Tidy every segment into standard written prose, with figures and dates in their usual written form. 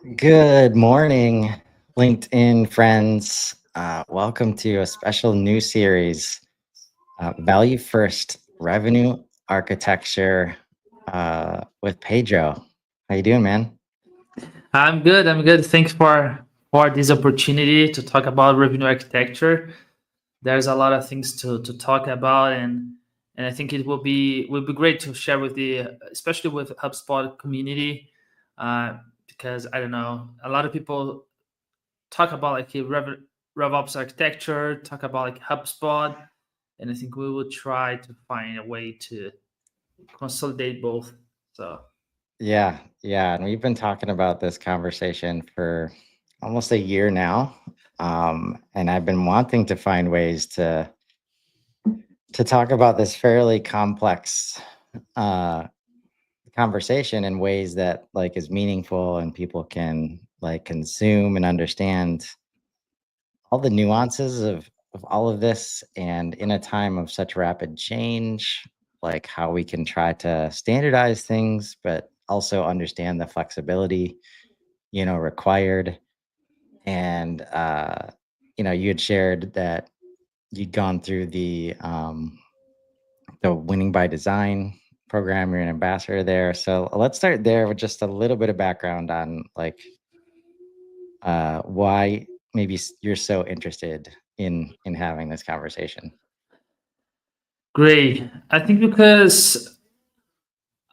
Good morning, LinkedIn friends. Welcome to a special new series, Value First Revenue Architecture with Pedro. How you doing, man? I'm good. I'm good. Thanks for this opportunity to talk about revenue architecture. There's a lot of things to talk about, and I think it will be great to share with the especially with HubSpot community, uh, because I don't know, a lot of people talk about like a RevOps architecture, talk about like HubSpot, and I think we will try to find a way to consolidate both. So Yeah, and we've been talking about this conversation for almost a year now, and I've been wanting to find ways to talk about this fairly complex uh, conversation in ways that like is meaningful and people can like consume and understand all the nuances of all of this, and in a time of such rapid change, like how we can try to standardize things but also understand the flexibility required. And you had shared that you'd gone through the Winning by Design program. You're an ambassador there. So let's start there with just a little bit of background on like why maybe you're so interested in having this conversation. great. I think because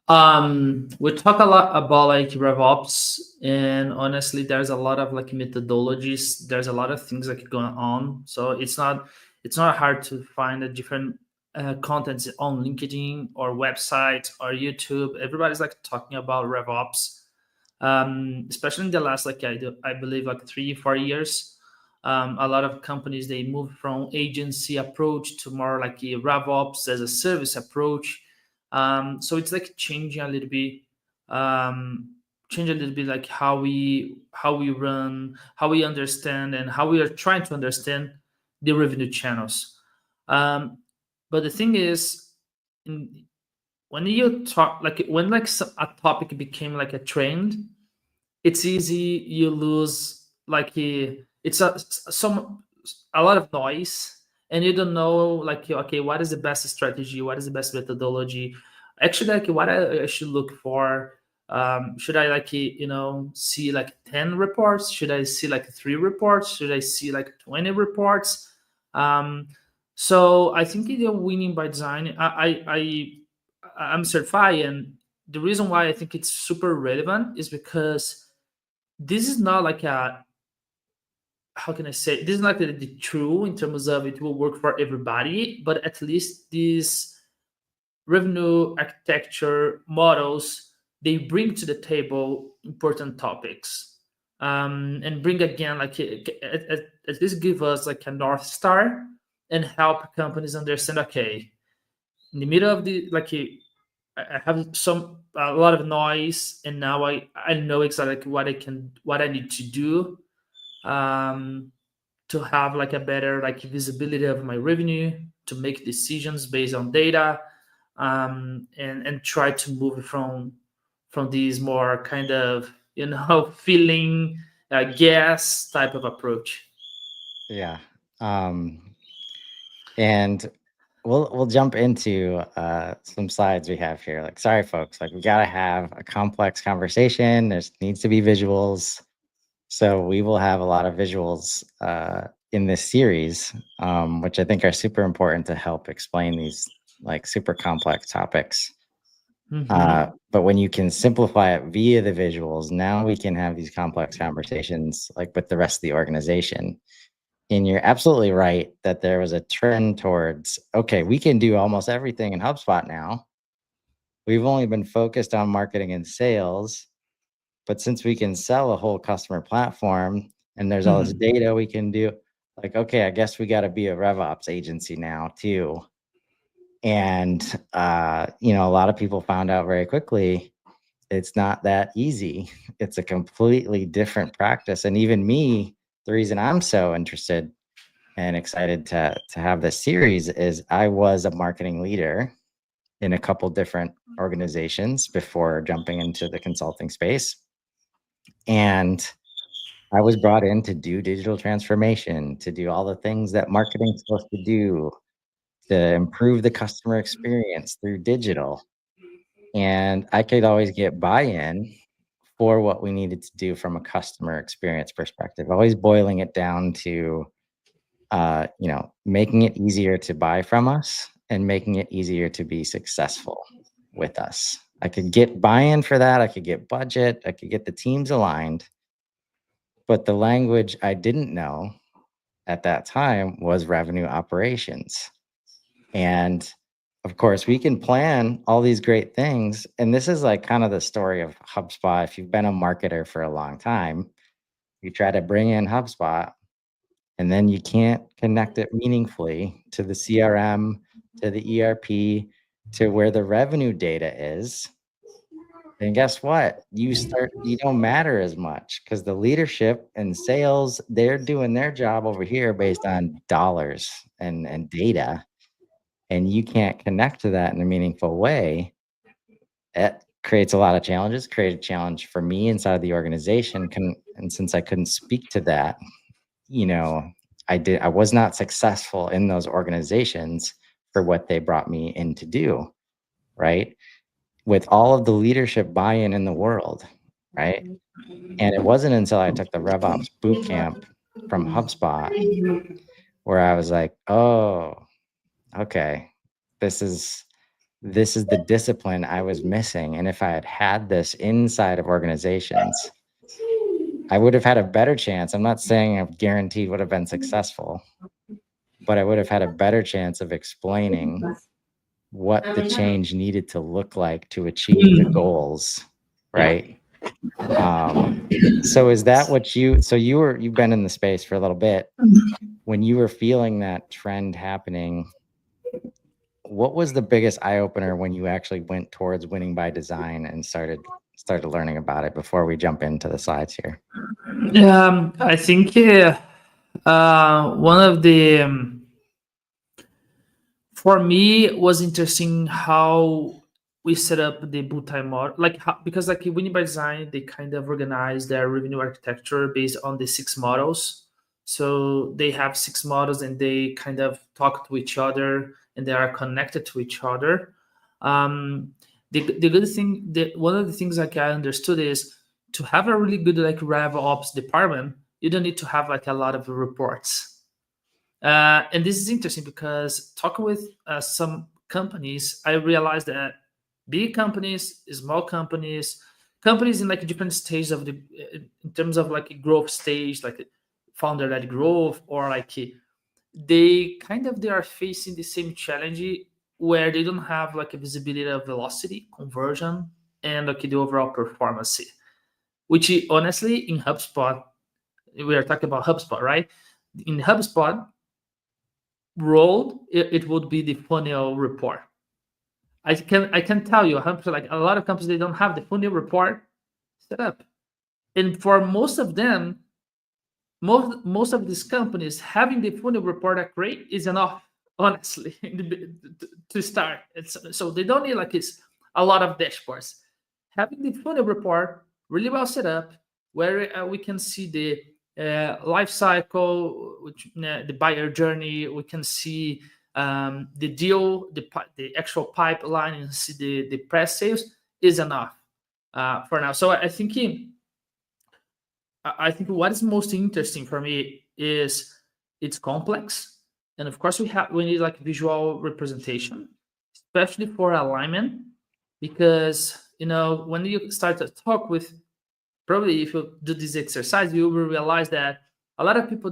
we talk a lot about like RevOps, and honestly, there's a lot of like methodologies. There's a lot of things like going on. So it's not hard to find a different contents on LinkedIn or websites or YouTube. Everybody's like talking about RevOps, especially in the last I believe like 3 4 years. A lot of companies they move from agency approach to more like a RevOps as a service approach. So it's like change a little bit like how we run, how we understand, and how we are trying to understand the revenue channels. Um, but the thing is, in, when you talk like when like a topic became like a trend, it's easy you lose like it's a lot of noise, and you don't know like okay, what is the best strategy, what is the best methodology, actually like what I should look for. Should I like see like 10 reports, should I see like 3 reports, should I see like 20 reports? So I think in the winning by design, I'm certified, and the reason why I think it's super relevant is because this is not like a, how can I say, this is not the true in terms of it will work for everybody, but at least these revenue architecture models, they bring to the table important topics, and bring again like at least give us like a north star and help companies understand, okay, in the middle of the like I have a lot of noise, and now I know exactly what I need to do, um, to have like a better like visibility of my revenue, to make decisions based on data, and try to move from these more kind of feeling gas type of approach. Yeah. And we'll jump into some slides we have here. Like, sorry folks, like we gotta have a complex conversation. There's needs to be visuals. So we will have a lot of visuals in this series, which I think are super important to help explain these like super complex topics. Hmm. But when you can simplify it via the visuals, now we can have these complex conversations like with the rest of the organization. And you're absolutely right that there was a trend towards, okay, we can do almost everything in HubSpot now. We've only been focused on marketing and sales, but since we can sell a whole customer platform and there's all this Hmm. data we can do, like, okay, I guess we got to be a RevOps agency now too. And, a lot of people found out very quickly it's not that easy. It's a completely different practice. And even me, the reason I'm so interested and excited to have this series is I was a marketing leader in a couple different organizations before jumping into the consulting space. And I was brought in to do digital transformation, to do all the things that marketing's supposed to do, to improve the customer experience through digital. And I could always get buy-in for what we needed to do from a customer experience perspective, always boiling it down to, making it easier to buy from us and making it easier to be successful with us. I could get buy-in for that. I could get budget. I could get the teams aligned. But the language I didn't know at that time was revenue operations. And of course, we can plan all these great things. And this is like kind of the story of HubSpot. If you've been a marketer for a long time, you try to bring in HubSpot and then you can't connect it meaningfully to the CRM, to the ERP, to where the revenue data is. And guess what? You don't matter as much because the leadership and sales, they're doing their job over here based on dollars and data, and you can't connect to that in a meaningful way. It creates a lot of challenges, created a challenge for me inside the organization. And since I couldn't speak to that, you know, I was not successful in those organizations for what they brought me in to do, right? With all of the leadership buy-in in the world, right? And it wasn't until I took the RevOps boot camp from HubSpot where I was like, oh, okay, this is the discipline I was missing. And if I had had this inside of organizations, I would have had a better chance. I'm not saying I guaranteed would have been successful, but I would have had a better chance of explaining what the change needed to look like to achieve the goals, Yeah. right? So is that what you've been in the space for a little bit. When you were feeling that trend happening, what was the biggest eye opener when you actually went towards winning by design and started learning about it before we jump into the slides here? I think one of the for me it was interesting how we set up the boot-time model, like because like winning by design, they kind of organize their revenue architecture based on the 6 models. So they have 6 models and they kind of talk to each other and they are connected to each other. The good thing, one of the things like I understood is to have a really good like rev ops department, you don't need to have like a lot of reports. And this is interesting because talking with some companies, I realized that big companies, small companies, companies in like different stages of the in terms of like a growth stage, like founder-led growth, or like they are facing the same challenge where they don't have like a visibility of velocity, conversion, and like the overall performance. Which honestly, in HubSpot, we are talking about HubSpot, right? In HubSpot, role, it would be the funnel report. I can tell you, like a lot of companies they don't have the funnel report set up, and for most of them, most of these companies having the funnel report accurate is enough, honestly, to start. So they don't need like it's a lot of dashboards. Having the funnel report really well set up, where we can see the life cycle, the buyer journey. We can see the deal, the actual pipeline, and see the press sales is enough for now. So I think what is most interesting for me is it's complex, and of course we need like visual representation, especially for alignment, because when you start to talk with, probably if you do this exercise, you will realize that a lot of people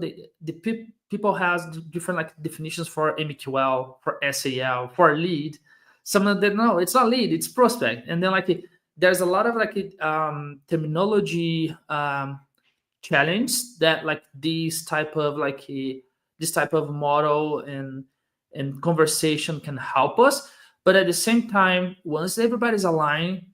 people has different like definitions for MQL, for SAL, for lead. Some of them, no, it's not lead, it's prospect, and then like there's a lot of like terminology challenge that like this type of model and conversation can help us. But at the same time, once everybody's aligned,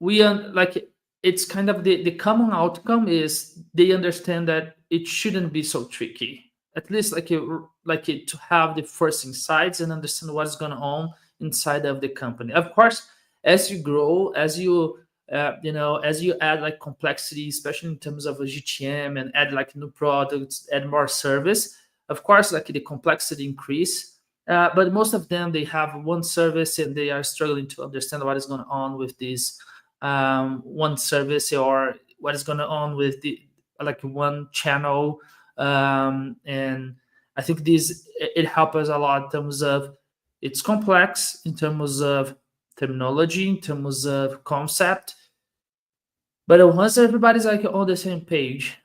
we like it's kind of the common outcome is they understand that it shouldn't be so tricky, at least to have the first insights and understand what's going on inside of the company. Of course, as you grow, as you As you add like complexity, especially in terms of a GTM, and add like new products, add more service, of course like the complexity increase. But most of them, they have one service and they are struggling to understand what is going on with this one service, or what is going on with the like one channel. And I think this it helps us a lot in terms of it's complex in terms of terminology, in terms of concept. But once everybody's like on the same page,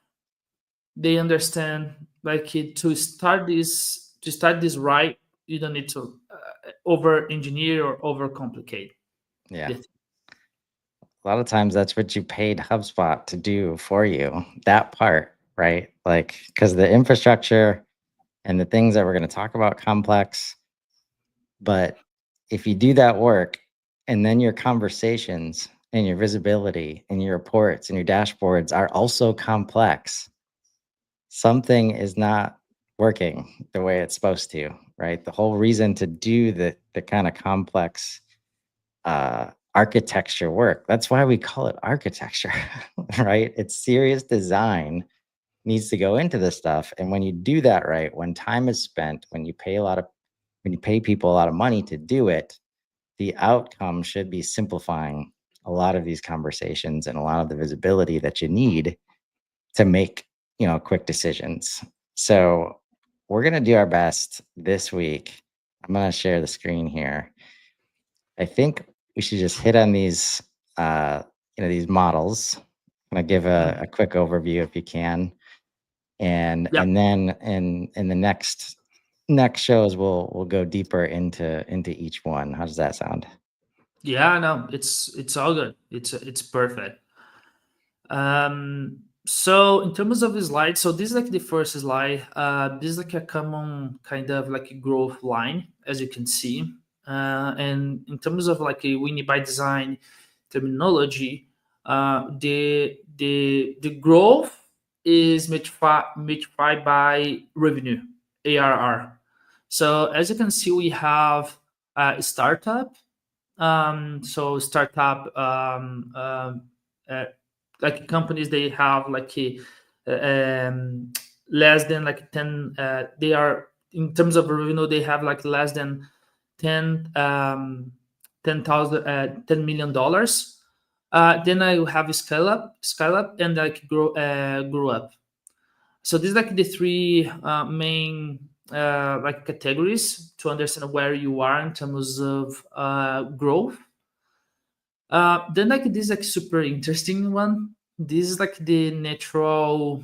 they understand like to start this right. You don't need to over engineer or over complicate. Yeah. A lot of times that's what you paid HubSpot to do for you, that part, right? Like, because the infrastructure and the things that we're going to talk about complex, but if you do that work and then your conversations and your visibility and your reports and your dashboards are also complex, something is not working the way it's supposed to, right? The whole reason to do the kind of complex architecture work. That's why we call it architecture, right? It's serious design needs to go into this stuff. And when you do that right, when time is spent, when you pay people a lot of money to do it, the outcome should be simplifying a lot of these conversations and a lot of the visibility that you need to make, quick decisions. So we're going to do our best this week. I'm going to share the screen here. I think we should just hit on these, these models. I'm gonna give a quick overview if you can, and Yeah, and then in the next shows we'll go deeper into each one. How does that sound? yeah, no, it's all good. It's perfect. So in terms of the slide, so this is like the first slide. This is like a common kind of like a growth line, as you can see. And in terms of like a winning by design terminology, the growth is multiplied by revenue, ARR. So as you can see, we have a startup. So startup uh, like companies, they have like a less than like 10, they are in terms of revenue, they have like less than 10 $10 million. Then I have a scale up, and like grow up. So these like the three main like categories to understand where you are in terms of growth. Then like this like super interesting one. This is like the natural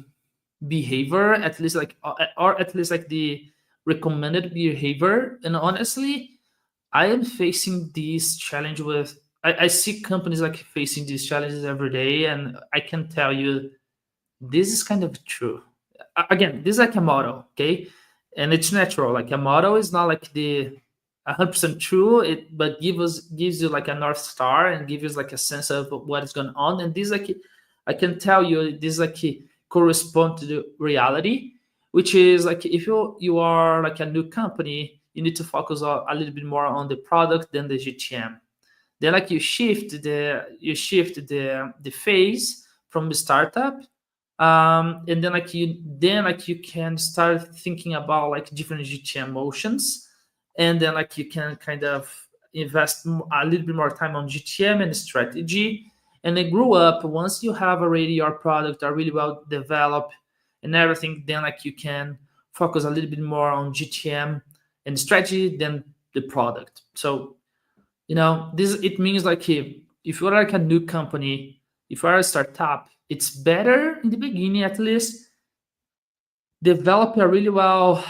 behavior, at least like or at least like the recommended behavior. And honestly, I am facing this challenge with. I see companies like facing these challenges every day, and I can tell you this is kind of true. Again, this is like a model, okay, and it's natural. Like a model is not like the 100% true, but gives you like a north star and gives you like a sense of what is going on. And this like I can tell you this like correspond to the reality, which is like if you are like a new company, you need to focus a little bit more on the product than the GTM. Then like you shift the phase from the startup, and then you can start thinking about like different GTM motions, and then like you can kind of invest a little bit more time on GTM and strategy, and then grow up. Once you have already your product are really well developed and everything, then like you can focus a little bit more on GTM and strategy than the product. So this it means like if you're like a new company, if you're a startup, it's better in the beginning at least develop a really well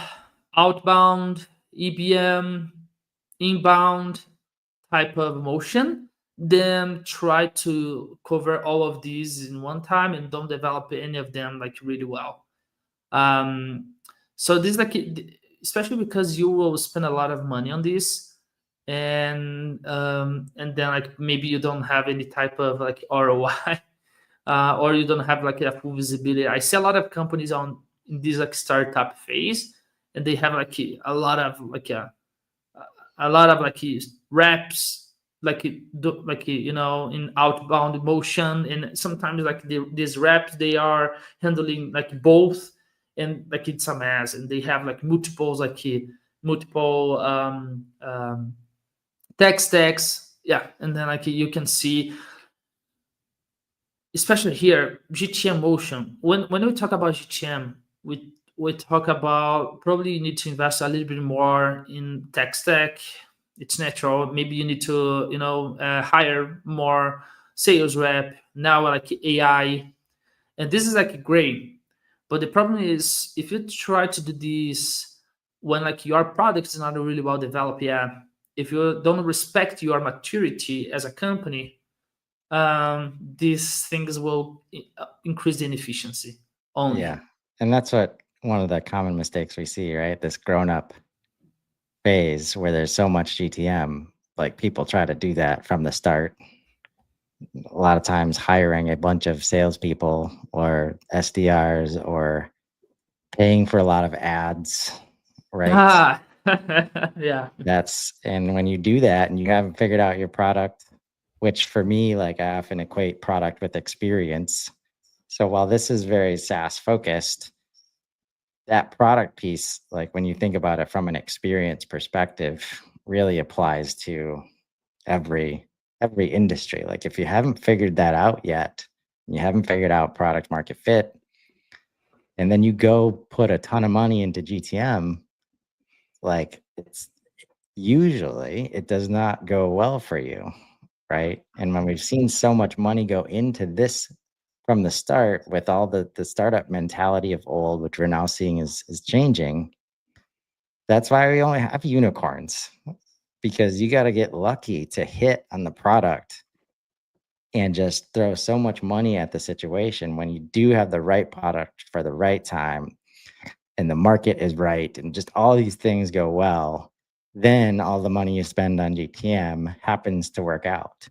outbound, EBM, inbound type of motion, then try to cover all of these in one time and don't develop any of them like really well. um so this like especially because you will spend a lot of money on this, and then like maybe you don't have any type of like ROI, or you don't have like a full visibility. I see a lot of companies on in this like startup phase, and they have like a lot of like reps, in outbound motion, and sometimes these reps, they are handling like both, and like it's a mess, and they have like multiple tech stacks. Yeah, and then like you can see, especially here, GTM motion. When we talk about GTM, we talk about probably you need to invest a little bit more in tech stack. It's natural. Maybe you need to hire more sales rep now, like AI, and this is like great. But the problem is if you try to do this when like your product is not really well developed yet, if you don't respect your maturity as a company, these things will increase the inefficiency only. Yeah. And that's what one of the common mistakes we see, right? This grown up phase where there's so much GTM, like people try to do that from the start. A lot of times hiring a bunch of salespeople or SDRs or paying for a lot of ads, right? Ah, yeah, And when you do that and you haven't figured out your product, which for me, like I often equate product with experience. So while this is very SaaS focused, that product piece, like when you think about it from an experience perspective, really applies to every every industry. Like if you haven't figured that out yet, you haven't figured out product market fit, and then you go put a ton of money into GTM, like it's usually it does not go well for you, right? And when we've seen so much money go into this from the start with all the startup mentality of old, which we're now seeing is changing, that's why we only have unicorns, because you got to get lucky to hit on the product and just throw so much money at the situation when you do have the right product for the right time and the market is right and just all these things go well, then all the money you spend on GTM happens to work out.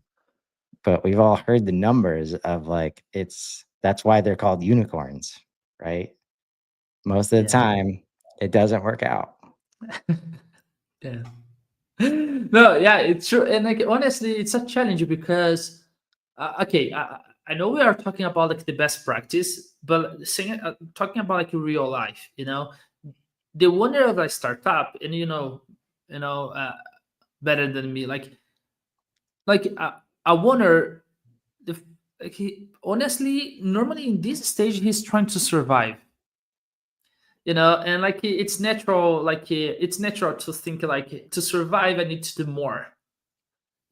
But we've all heard the numbers of like that's why they're called unicorns, right? Most of the yeah, time it doesn't work out. yeah. No, yeah, it's true. And like honestly, it's a challenge because okay, I know we are talking about like the best practice, but talking about like real life, the wonder of a startup, and better than me, I wonder if like he honestly normally in this stage he's trying to survive, and like it's natural, it's natural to think like to survive I need to do more,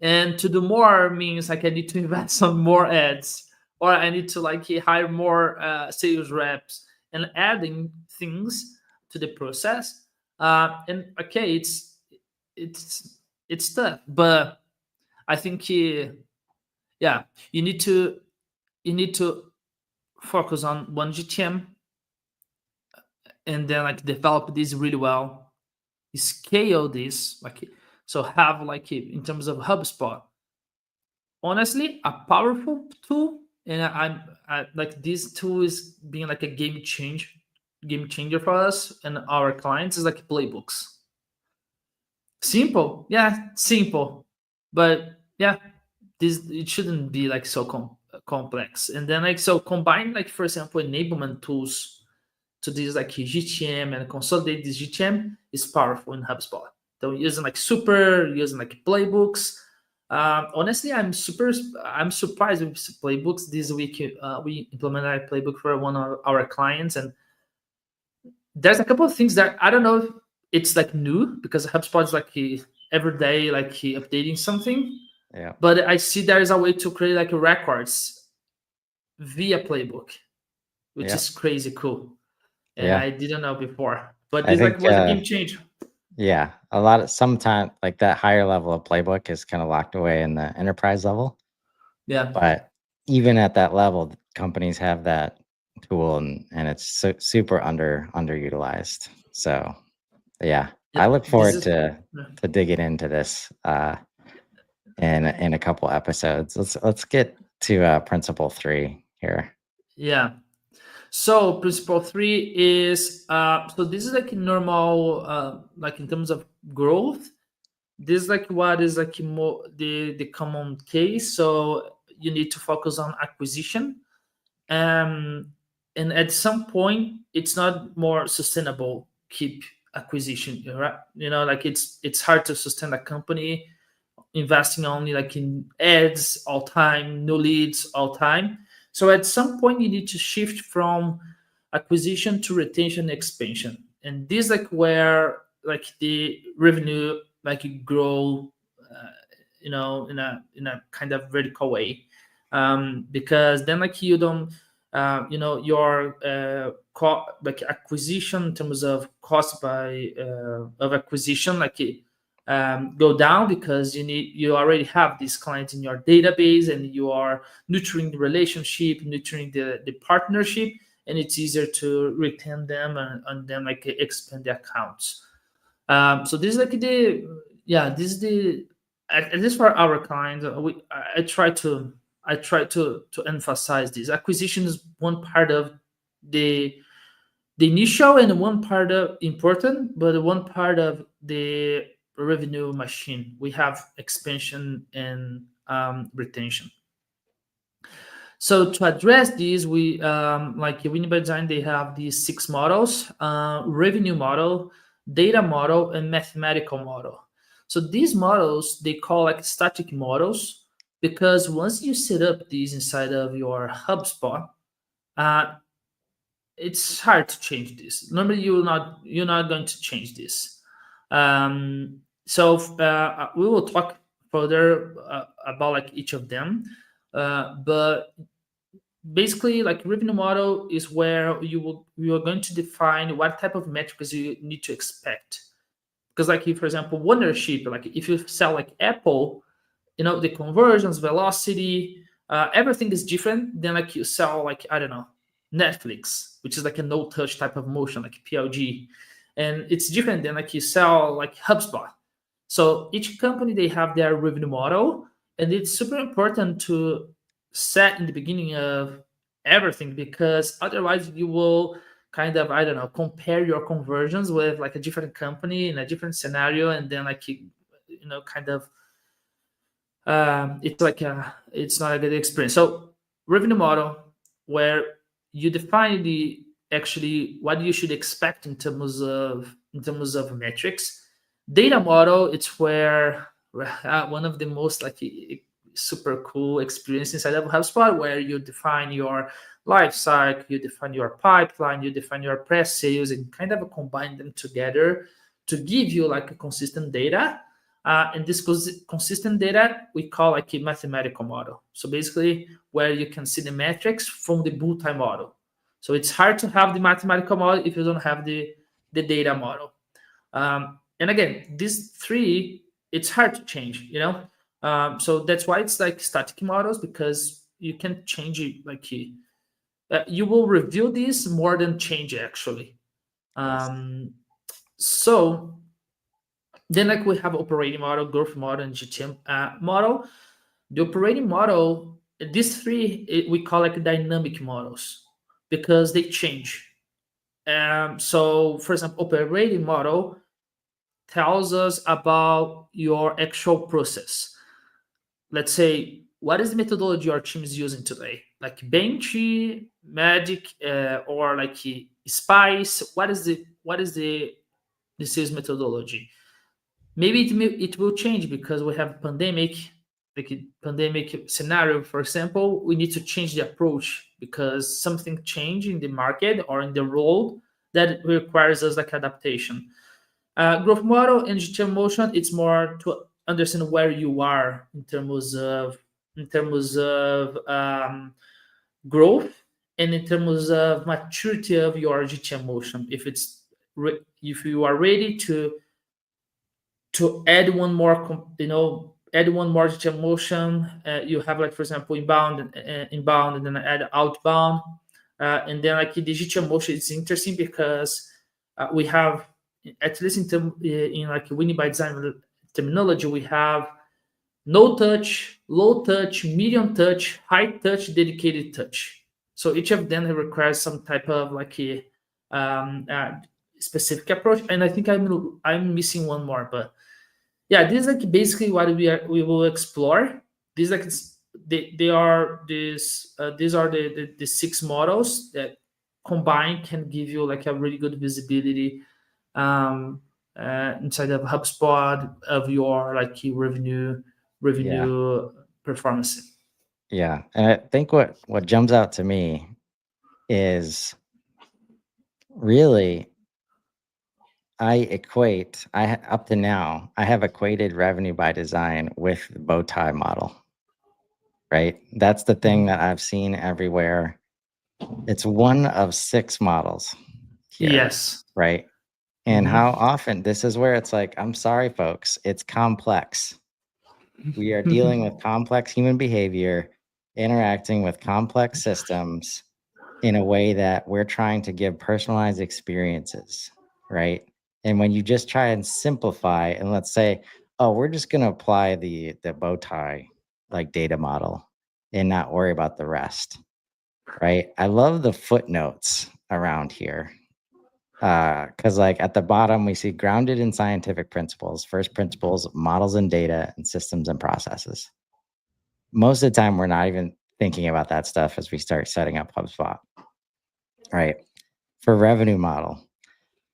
and to do more means like I need to invest on more ads, or I need to like hire more sales reps and adding things to the process. And okay, it's it's tough, but I think yeah, you need to you need to focus on one GTM, and then like develop this really well, scale this, like so have like in terms of HubSpot, honestly a powerful tool. And I like this tool is being like a game changer for us and our clients, is like playbooks. Simple, yeah, simple, but yeah, this it shouldn't be like so complex. And then like so combine like for example enablement tools to this like GTM and consolidate this GTM is powerful in HubSpot. So using like super, using like playbooks. Honestly, I'm surprised with playbooks. This week we implemented a playbook for one of our clients, and there's a couple of things that I don't know if it's like new because HubSpot is like every day like updating something. Yeah. But I see there is a way to create like records via playbook, which Yeah. is crazy cool, and Yeah. I didn't know before. But I this like think was a game changer. yeah, a lot of sometimes like that higher level of playbook is kind of locked away in the enterprise level. Yeah, But even at that level, companies have that tool and it's super underutilized. So yeah, yeah. I look This forward is to digging into this in a couple episodes. Let's get to principle 3 here. yeah. So principle three is so this is like normal like in terms of growth. This like what is like more the common case. So you need to focus on acquisition, um, and at some point it's not more sustainable keep acquisition, right? Like it's hard to sustain a company investing only like in ads all time, no leads all time. So at some point you need to shift from acquisition to retention expansion, and this like where like the revenue like grow, in a kind of vertical way, because then like you don't, your like acquisition in terms of cost by of acquisition like go down, because you already have these clients in your database, and you are nurturing the relationship, nurturing the partnership, and it's easier to retain them, and then like expand the accounts. So this is like the yeah this is the at least for our clients, I try to emphasize this. Acquisition is one part of the initial, and one part of important, but one part of the revenue machine. We have expansion and retention. So to address these, we like Winning by Design, they have these six models: revenue model, data model, and mathematical model. So these models they call like static models, because once you set up these inside of your HubSpot, uh, it's hard to change this. Normally, you're not going to change this. So we will talk further about like each of them, but basically like revenue model is where you are going to define what type of metrics you need to expect. Because like if, for example, ownership, like if you sell like Apple, the conversions, velocity, everything is different than like you sell like, I don't know, Netflix, which is like a no touch type of motion, like PLG, and it's different than like you sell like HubSpot. So each company they have their revenue model, and it's super important to set in the beginning of everything, because otherwise you will kind of, I don't know, compare your conversions with like a different company in a different scenario, and then like kind of it's not a good experience. So revenue model, where you define the actually what you should expect in terms of metrics. Data model, it's where one of the most like super cool experience inside of HubSpot, where you define your life cycle, you define your pipeline, you define your press sales, and kind of combine them together to give you like a consistent data. And this consistent data we call like a mathematical model. So basically, where you can see the metrics from the multi-model. So it's hard to have the mathematical model if you don't have the data model. And again, these three, it's hard to change. So that's why it's like static models, because you can change it like you will review this more than change it, actually. Yes. So then, like we have operating model, growth model, and GTM model. The operating model, these three we call like dynamic models, because they change. So, for example, operating model tells us about your actual process. Let's say, what is the methodology your team is using today? Like Benchy, Magic, or like Spice. What is the sales methodology? Maybe it will change because we have pandemic, like a pandemic scenario, for example. We need to change the approach because something changed in the market or in the role that requires us like adaptation. Growth model and GTM motion, it's more to understand where you are in terms of growth, and in terms of maturity of your GTM motion. If you are ready to add one more add one more digital motion. You have like, for example, inbound, and then add outbound, and then like the digital motion is interesting because we have, at least in like Winning by Design terminology, we have no touch, low touch, medium touch, high touch, dedicated touch. So each of them requires some type of like a specific approach, and I think I'm missing one more, but yeah, this is like basically what we will explore. These like they are these are the six models that combined can give you like a really good visibility um, inside of HubSpot of your like key Yeah. revenue performance. Yeah. And I think what jumps out to me is really up to now, I have equated revenue by design with the bow tie model, right? That's the thing that I've seen everywhere. It's one of 6 models here, Yes. right? And how often this is where it's like, I'm sorry, folks, it's complex. We are dealing with complex human behavior, interacting with complex systems in a way that we're trying to give personalized experiences, right? And when you just try and simplify and let's say, oh, we're just going to apply the bow tie like data model and not worry about the rest, right? I love the footnotes around here. Because like at the bottom, we see grounded in scientific principles, first principles, models and data, and systems and processes. Most of the time, we're not even thinking about that stuff as we start setting up HubSpot, right? For revenue model,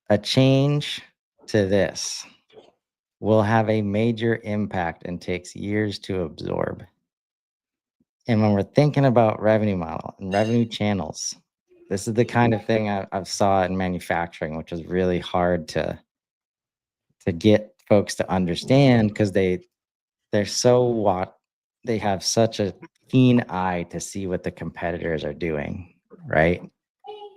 a change to this will have a major impact and takes years to absorb. And when we're thinking about revenue model and revenue channels, this is the kind of thing I've saw in manufacturing, which is really hard to get folks to understand because they're so they have such a keen eye to see what the competitors are doing, right?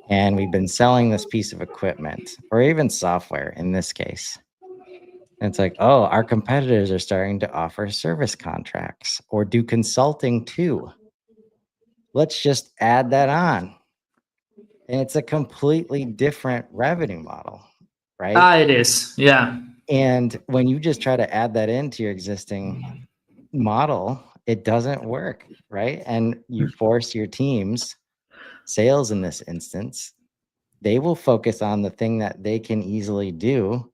And we've been selling this piece of equipment or even software in this case. And it's like, oh, our competitors are starting to offer service contracts or do consulting too. Let's just add that on. And it's a completely different revenue model, right? Ah, it is. Yeah. And when you just try to add that into your existing model, it doesn't work, right? And you force your teams, sales in this instance, they will focus on the thing that they can easily do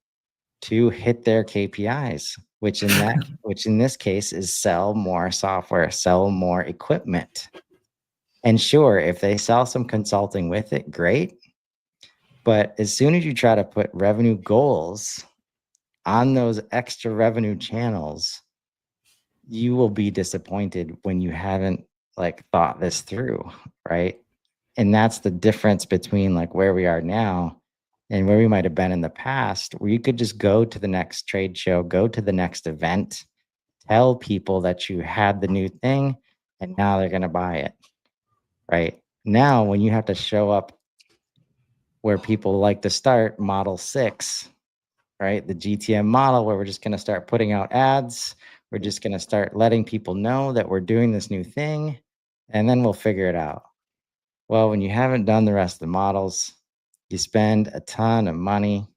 to hit their KPIs, which in this case is sell more software, sell more equipment. And sure, if they sell some consulting with it, great. But as soon as you try to put revenue goals on those extra revenue channels, you will be disappointed when you haven't like thought this through, right? And that's the difference between like where we are now and where we might have been in the past, where you could just go to the next trade show, go to the next event, tell people that you had the new thing, and now they're going to buy it, right? Now, when you have to show up where people like to start, Model 6, right? The GTM model, where we're just going to start putting out ads. We're just going to start letting people know that we're doing this new thing, and then we'll figure it out. Well, when you haven't done the rest of the models, you spend a ton of money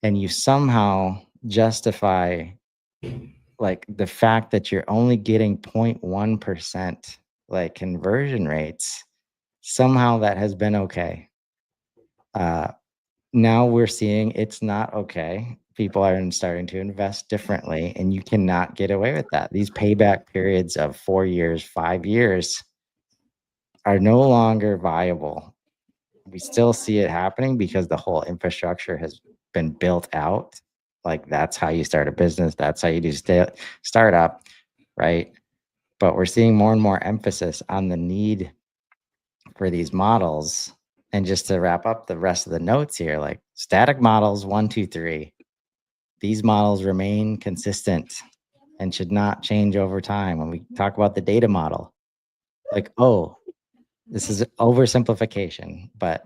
and you somehow justify like the fact that you're only getting 0.1% like conversion rates. Somehow that has been okay. Now we're seeing it's not okay. People are starting to invest differently, and you cannot get away with that. These payback periods of 4 years, 5 years are no longer viable. We still see it happening because the whole infrastructure has been built out. Like that's how you start a business. That's how you do startup, right? But we're seeing more and more emphasis on the need for these models. And just to wrap up the rest of the notes here, like static models, 1, 2, 3, these models remain consistent and should not change over time. When we talk about the data model, like, oh, this is oversimplification, but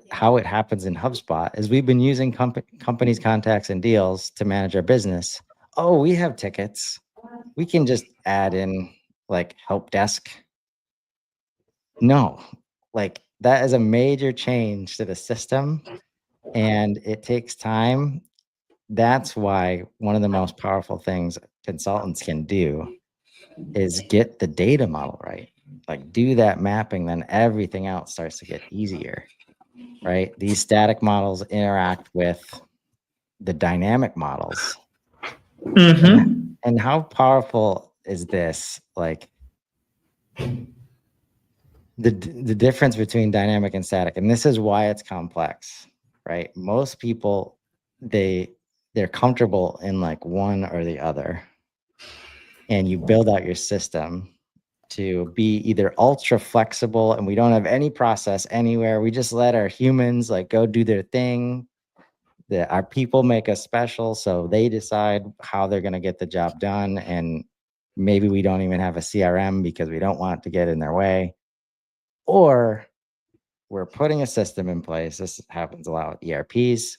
how it happens in HubSpot is we've been using companies, contacts, and deals to manage our business. Oh, we have tickets. We can just add in like help desk. No, like that is a major change to the system and it takes time. That's why one of the most powerful things consultants can do is get the data model right. Like do that mapping, then everything else starts to get easier, right? These static models interact with the dynamic models. And, Mm-hmm. and how powerful is this? Like the difference between dynamic and static, and this is why it's complex, right? Most people, they're comfortable in like one or the other, and you build out your system to be either ultra flexible and we don't have any process anywhere. We just let our humans like go do their thing. Our people make us special, so they decide how they're going to get the job done. And maybe we don't even have a CRM because we don't want it to get in their way. Or we're putting a system in place. This happens a lot with ERPs.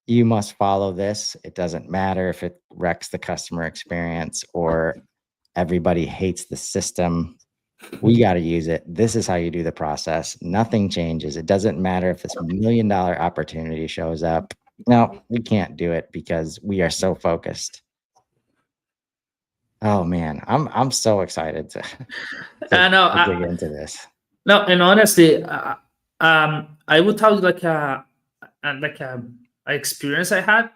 You must follow this. It doesn't matter if it wrecks the customer experience or everybody hates the system. We got to use it. This is how you do the process. Nothing changes. It doesn't matter if this $1 million opportunity shows up. No, we can't do it because we are so focused. Oh man, I'm so excited to I know. to dig into this. No, and honestly, I would tell you like a experience I had.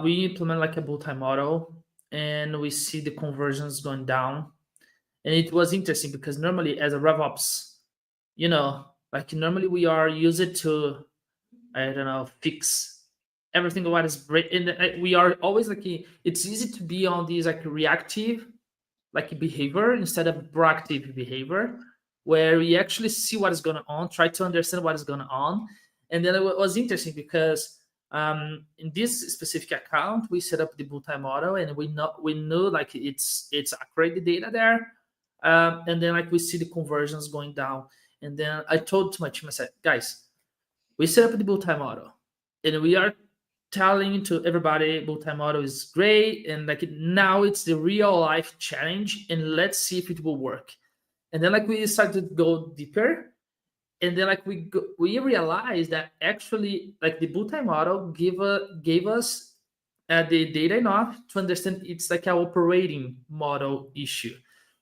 We implement like a multi model, and we see the conversions going down, and it was interesting because normally as a RevOps, like normally we are use it to, I don't know, fix everything what is break, and we are always like it's easy to be on these like reactive like behavior instead of proactive behavior, where we actually see what is going on, try to understand what is going on. And then it was interesting because in this specific account we set up the multi-model, and we know like it's accurate the data there. And then like we see the conversions going down. And then I told to my team, I said, guys, we set up the multi-model, and we are telling to everybody multi-model is great, and like now it's the real life challenge, and let's see if it will work. And then like we started to go deeper, and then like we realized that actually like the multi-model gave us the data enough to understand it's like an operating model issue.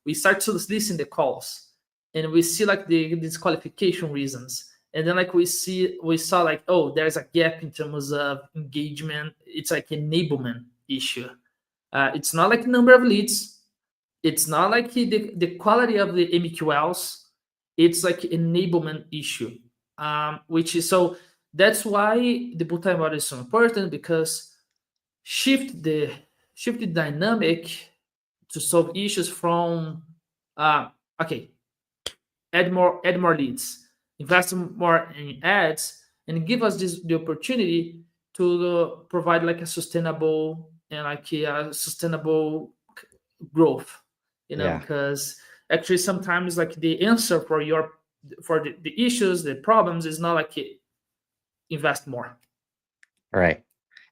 We start to listen the calls, and we see like the disqualification reasons. And then like we saw like, oh, there's a gap in terms of engagement. It's like enablement issue. It's not like number of leads. It's not like the quality of the MQLs. It's like enablement issue, which is so. That's why the multi-model is so important, because shift the shift the dynamic to solve issues from okay, add more leads, invest more in ads, and give us the opportunity to provide like a sustainable and like a sustainable growth. Yeah, Because actually sometimes like the answer for the issues, the problems is not like invest more. right.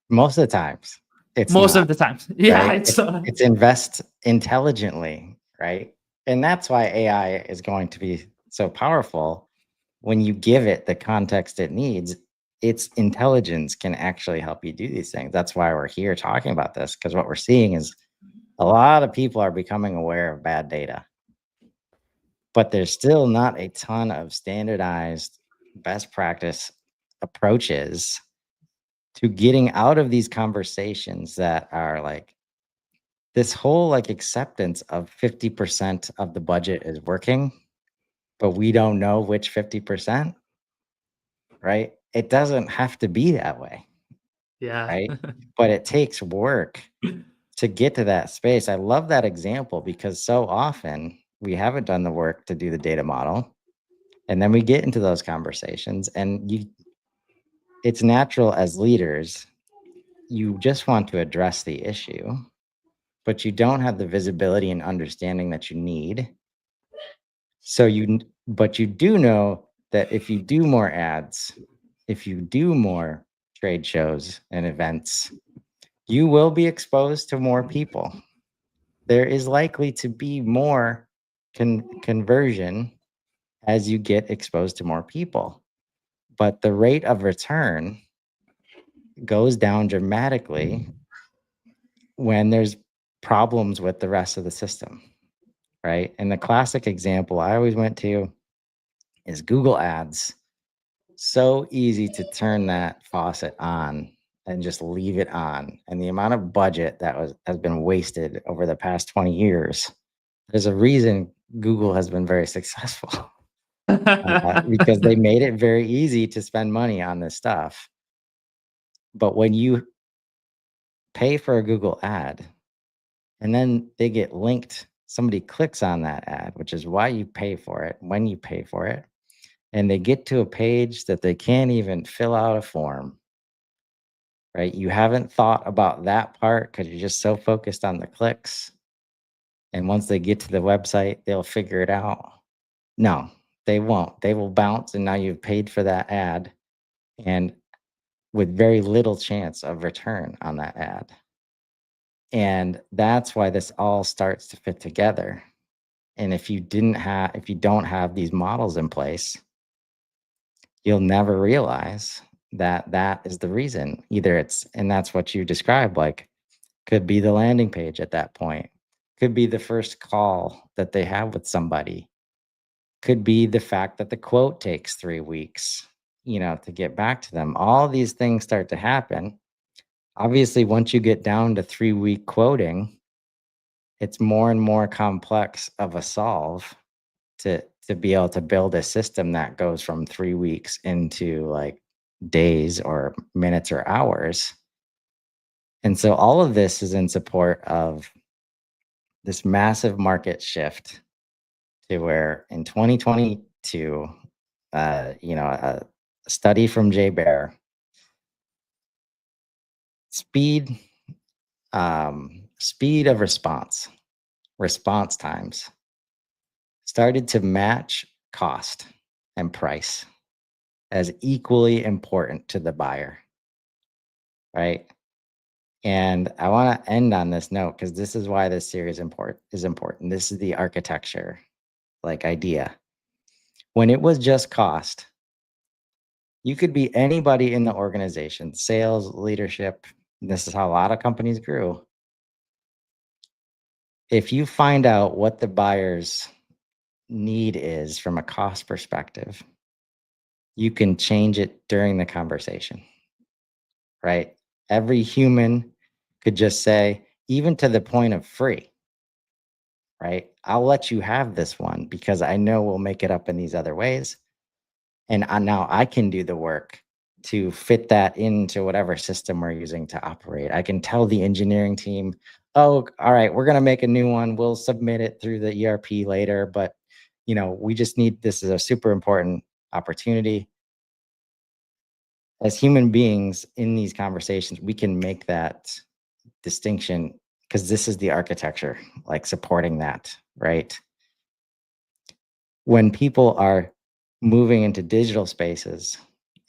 Most of the times, it's Most not. of the time. Yeah, Right? it's It's invest intelligently, right? And that's why AI is going to be so powerful. When you give it the context it needs, its intelligence can actually help you do these things. That's why we're here talking about this, because what we're seeing is a lot of people are becoming aware of bad data, but there's still not a ton of standardized best practice approaches to getting out of these conversations that are like this whole like acceptance of 50% of the budget is working, but we don't know which 50%, right? It doesn't have to be that way, yeah. right? But it takes work to get to that space. I love that example because so often we haven't done the work to do the data model. And then we get into those conversations, and it's natural as leaders, you just want to address the issue, but you don't have the visibility and understanding that you need. But you do know that if you do more ads, if you do more trade shows and events, you will be exposed to more people. There is likely to be more conversion as you get exposed to more people. But the rate of return goes down dramatically when there's problems with the rest of the system, right? And the classic example I always went to is Google Ads. So easy to turn that faucet on and just leave it on. And the amount of budget that has been wasted over the past 20 years, there's a reason Google has been very successful because they made it very easy to spend money on this stuff. But when you pay for a Google ad and then they get linked, somebody clicks on that ad, which is why you pay for it, when you pay for it, and they get to a page that they can't even fill out a form, right? You haven't thought about that part because you're just so focused on the clicks. And once they get to the website, they'll figure it out. No, they won't. They will bounce, and now you've paid for that ad and with very little chance of return on that ad. And that's why this all starts to fit together. And if you don't have these models in place, you'll never realize that that is the reason. And that's what you described, like, could be the landing page at that point, could be the first call that they have with somebody, could be the fact that the quote takes 3 weeks, to get back to them. All these things start to happen. Obviously, once you get down to 3-week quoting, it's more and more complex of a solve to be able to build a system that goes from 3 weeks into like days or minutes or hours. And so all of this is in support of this massive market shift to where in 2022, a study from Jay Baer, speed speed of response times started to match cost and price as equally important to the buyer, right? And I want to end on this note because this is why this series is important. This is the architecture, like, idea. When it was just cost, you could be anybody in the organization, sales, leadership. This is how a lot of companies grew. If you find out what the buyer's need is from a cost perspective, you can change it during the conversation, right? Every human could just say, even to the point of free, right? I'll let you have this one because I know we'll make it up in these other ways. And now I can do the work to fit that into whatever system we're using to operate. I can tell the engineering team, oh, all right, we're going to make a new one. We'll submit it through the ERP later, but we just need, this is a super important opportunity. As human beings in these conversations, we can make that distinction because this is the architecture, like, supporting that, right? When people are moving into digital spaces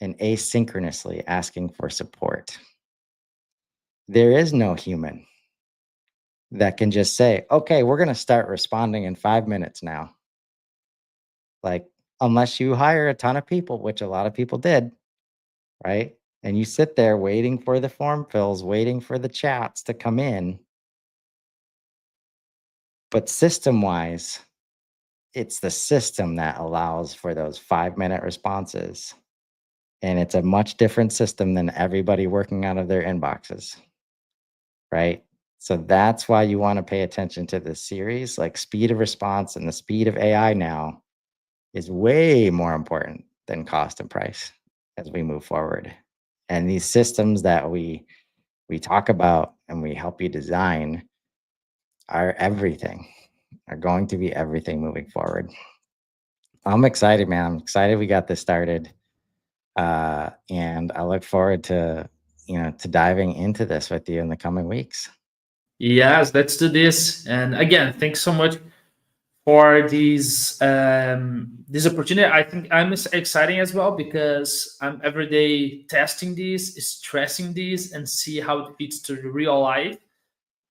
and asynchronously asking for support, there is no human that can just say, okay, we're going to start responding in 5 minutes now. Like, unless you hire a ton of people, which a lot of people did, right? And you sit there waiting for the form fills, waiting for the chats to come in. But system-wise, it's the system that allows for those 5-minute responses. And it's a much different system than everybody working out of their inboxes, right? So that's why you want to pay attention to this series. Like, speed of response and the speed of AI now is way more important than cost and price as we move forward. And these systems that we talk about and we help you design are going to be everything moving forward. I'm excited, man. I'm excited we got this started. And I look forward to diving into this with you in the coming weeks. Yes, let's do this. And again, thanks so much for this opportunity. I think I'm exciting as well because I'm every day testing this, stressing this, and see how it fits to the real life.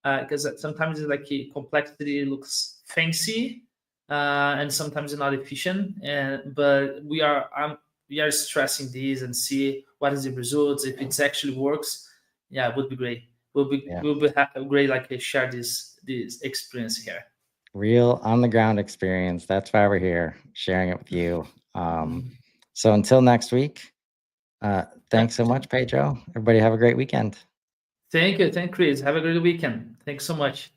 Because sometimes it's like complexity looks fancy, and sometimes it's not efficient. But we are stressing this and see what is the results. If it actually works, yeah, it would be great. Yeah. Will be great. Like share this experience here. Real on the ground experience. That's why we're here, sharing it with you. So until next week, Thanks so much, Pedro. Everybody have a great weekend. Thank you. Thank Chris. Have a great weekend. Thanks so much.